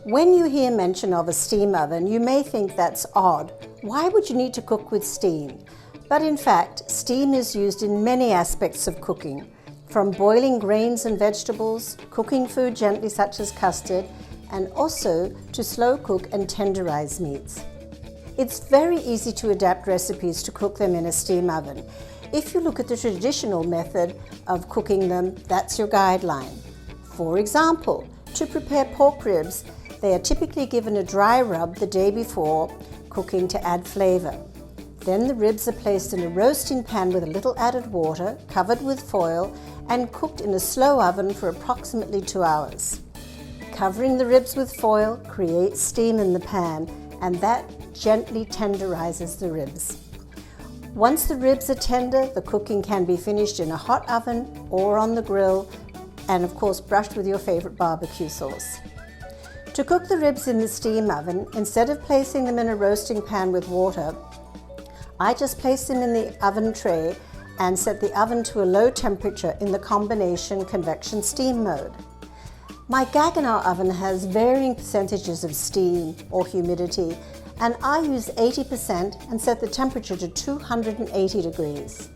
When you hear mention of a steam oven, you may think that's odd. Why would you need to cook with steam? But in fact, steam is used in many aspects of cooking, from boiling grains and vegetables, cooking food gently such as custard, and also to slow cook and tenderize meats. It's very easy to adapt recipes to cook them in a steam oven. If you look at the traditional method of cooking them, that's your guideline. For example, to prepare pork ribs, they are typically given a dry rub the day before cooking to add flavor. Then the ribs are placed in a roasting pan with a little added water, covered with foil, and cooked in a slow oven for approximately 2 hours. Covering the ribs with foil creates steam in the pan, and that gently tenderizes the ribs. Once the ribs are tender, the cooking can be finished in a hot oven or on the grill, and of course brushed with your favorite barbecue sauce. To cook the ribs in the steam oven, instead of placing them in a roasting pan with water, I just place them in the oven tray and set the oven to a low temperature in the combination convection steam mode. My Gaggenau oven has varying percentages of steam or humidity, and I use 80% and set the temperature to 280 degrees.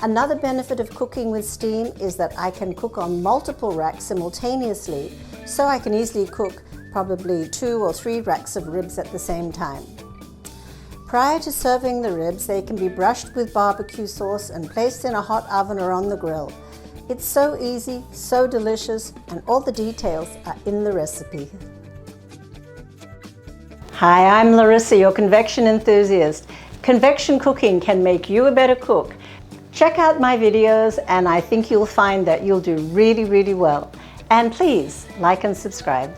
Another benefit of cooking with steam is that I can cook on multiple racks simultaneously, so I can easily cook probably 2 or 3 racks of ribs at the same time. Prior to serving the ribs, they can be brushed with barbecue sauce and placed in a hot oven or on the grill. It's so easy, so delicious, and all the details are in the recipe. Hi, I'm Larissa, your convection enthusiast. Convection cooking can make you a better cook. Check out my videos and I think you'll find that you'll do really, really well. And please like and subscribe.